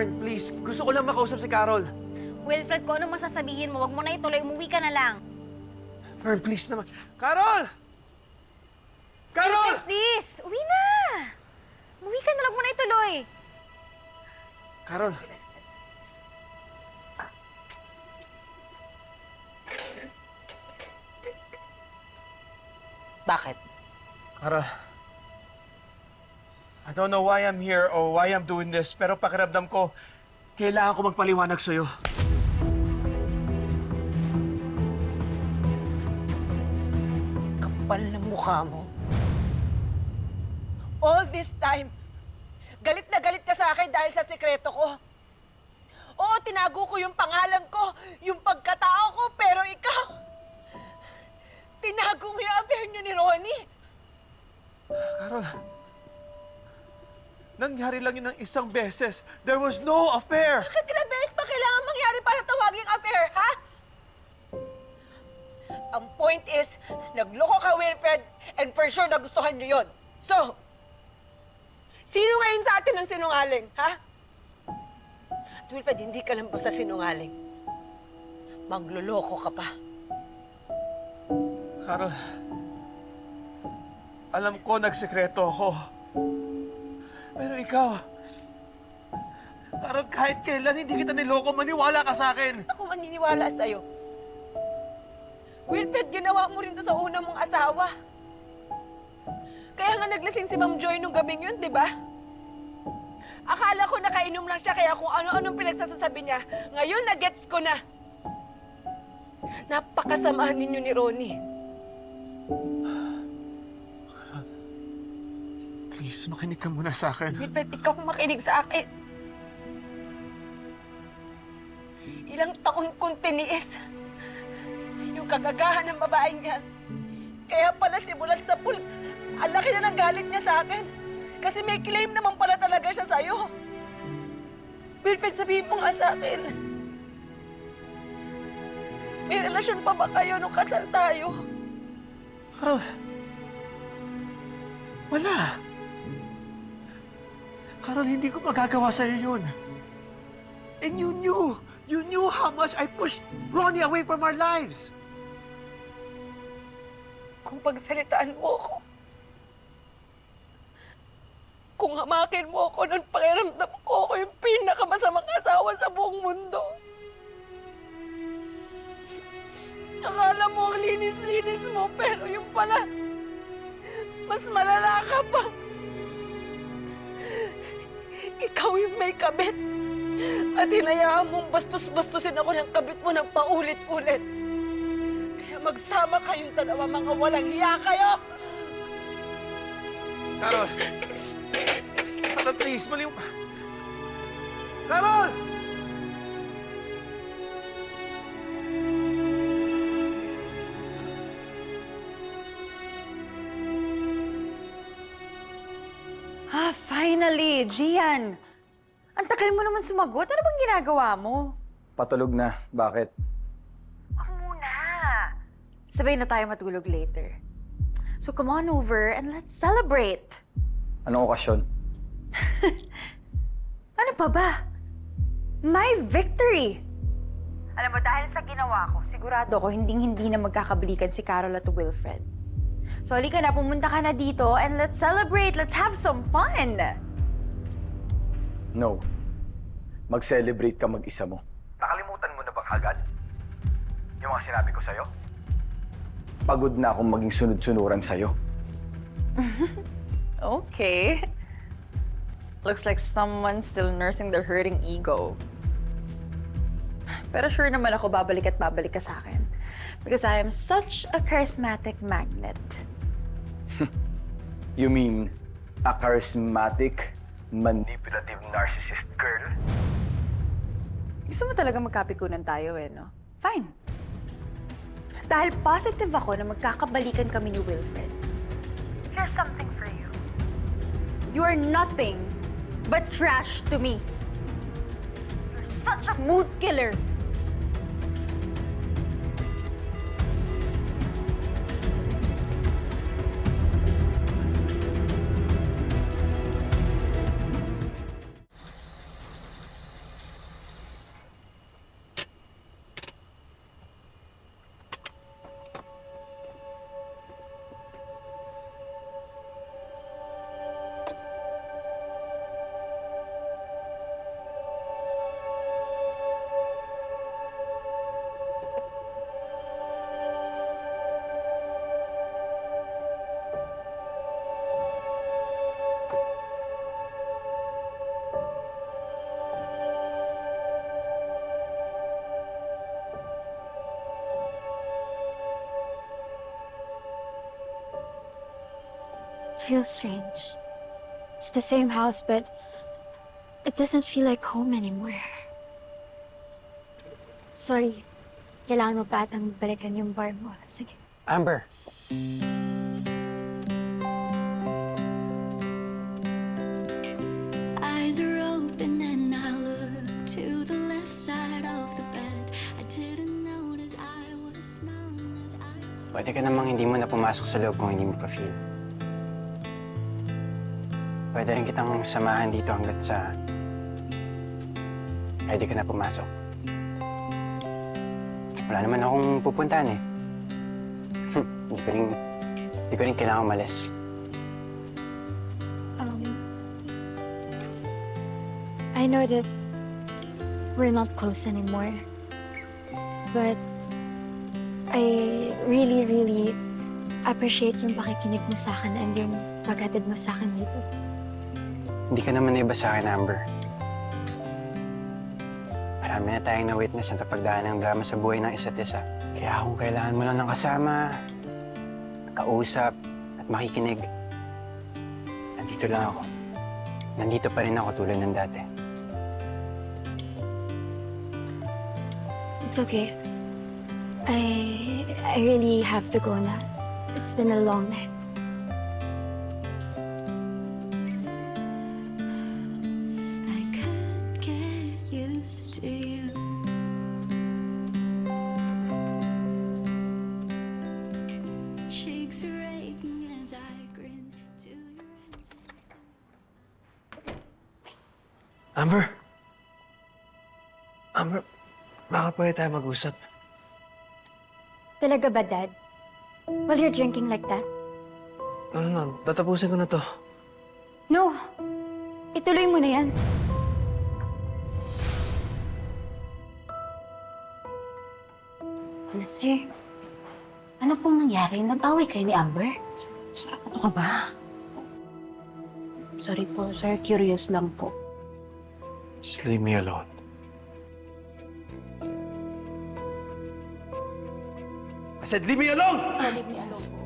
Fern, please. Gusto ko lang makausap si Carol. Wilfred, kung anong masasabihin mo, wag mo na ituloy. Umuwi ka na lang. Fern, please naman. Carol! Carol! Please, uwi na! Umuwi ka na lang, wag mo na ituloy. Carol. Bakit? Carol. I don't know why I'm here or why I'm doing this, pero pakiramdam ko, kailangan ko magpaliwanag sa'yo. Kapal ng mukha mo. All this time, galit na galit ka sa akin dahil sa sikreto ko. Oo, tinago ko yung pangalan ko, yung pagkatao ko, pero ikaw, tinago mo yung affair niyo ni Ronnie. Carol, nangyari lang yun ng isang beses. There was no affair. Bakit ilang beses pa kailangan mangyari para tawaging affair, ha? Ang point is, nagloko ka, Wilfred, and for sure nagustuhan niyo yun. So, sino ngayon sa atin ang sinungaling, ha? At Wilfred, hindi ka lang basta sinungaling. Mangloloko ka pa. Carol, alam ko nagsekreto ako. Pero ikaw, Carol, kahit kailan hindi kita niloko, maniwala ka sa akin. Ako maniniwala sa'yo. Wilfred, ginawa mo rin to sa una mong asawa. Kaya nga naglasing si Ma'am Joy nung gabing yun, di ba? Akala ko nakainom lang siya, kaya kung ano-anong pinagsasasabi niya, ngayon na-gets ko na. Napakasamahan ninyo ni Ronnie. Please, makinig ka muna sa akin. Wilfred, ikaw makinig sa akin. Ilang taon kong tiniis yung kagagahan ng babaeng yan. Kaya pala simulat sa pool, ang laki na ng galit niya sa akin. Kasi may claim naman pala talaga siya sa'yo. Wilfred, sabihin mo nga sa akin. May relasyon pa ba kayo nung kasal tayo? Carol, wala. Carol, hindi ko magagawa sa'yo yun. And you knew how much I pushed Ronnie away from our lives. Kung pagsalitaan mo ako, kung hamakin mo ako, nun pakiramdam ko ako yung pinakamasamang asawa sa buong mundo. Akala mo ang linis-linis mo, pero yung pala, mas malala ka pa. Ikaw yung may kabit. At hinayaan mong bastos-bastusin ako ng kabit mo ng paulit-ulit. Kaya magsama kayong dalawa, mga walang hiya kayo! Carol! Carol, please, mali yung... Carol! Finally! Gian! Ang tagal mo naman sumagot. Ano bang ginagawa mo? Patulog na. Bakit? Wag muna. Sabay na tayo matulog later. So come on over and let's celebrate. Anong okasyon? Ano pa ba? My victory! Alam mo, dahil sa ginawa ko, sigurado ko hinding-hindi na magkakabalikan si Carol at Wilfred. So halika na, pumunta ka na dito and let's celebrate. Let's have some fun! No. Mag-celebrate ka mag-isa mo. Nakalimutan mo na ba kagad? Yung mga sinabi ko sa'yo? Pagod na akong maging sunod-sunuran sa'yo. Okay. Looks like someone's still nursing their hurting ego. Pero sure naman ako babalik at babalik ka sa akin. Because I am such a charismatic magnet. You mean a charismatic, manipulative narcissist girl? Gusto mo talaga magkapikunan tayo no? Fine. Dahil positive ako na magkakabalikan kami ni Wilfred. Here's something for you. You are nothing but trash to me. You're such a mood killer. feels strange. It's the same house, but it doesn't feel like home anymore. Sorry. Kailangan mo pa atang balikan yung bar mo. Sige. Amber. Eyes are open and I look to the left side of the bed. I didn't notice I was smiling as I slept. Pwede ka namang hindi mo na pumasok sa loob kung hindi mo pa feel. Pwede rin kitang samahan dito hanggat sa ready ka na pumasok. Wala naman akong pupuntahan eh. Hindi ko rin kailangan umalis. I know that we're not close anymore. But I really, really appreciate yung pakikinig mo sa akin and yung paghatid mo sa akin dito. Hindi ka naman iba sa akin, Amber. Marami na tayong na-witness ang kapagdaan ng drama sa buhay ng isa't isa. Kaya kung kailangan mo lang ng kasama, kausap, at makikinig, nandito lang ako. Nandito pa rin ako tulad ng dati. It's okay. I really have to go now. It's been a long night. I can't get used to you. Cheeks are aching as I grin to your Amber? Amber, baka pwede tayo mag-usap. Talaga ba, Dad? While you're drinking like that? No, tatapusin ko na to. No! Ituloy mo na yan. Ano, sir? Ano pong nangyari? Nag-away kayo ni Amber? Ano ka ba? Sorry po, sir. Curious lang po. Just leave me alone. I said, leave me alone! Leave me alone po.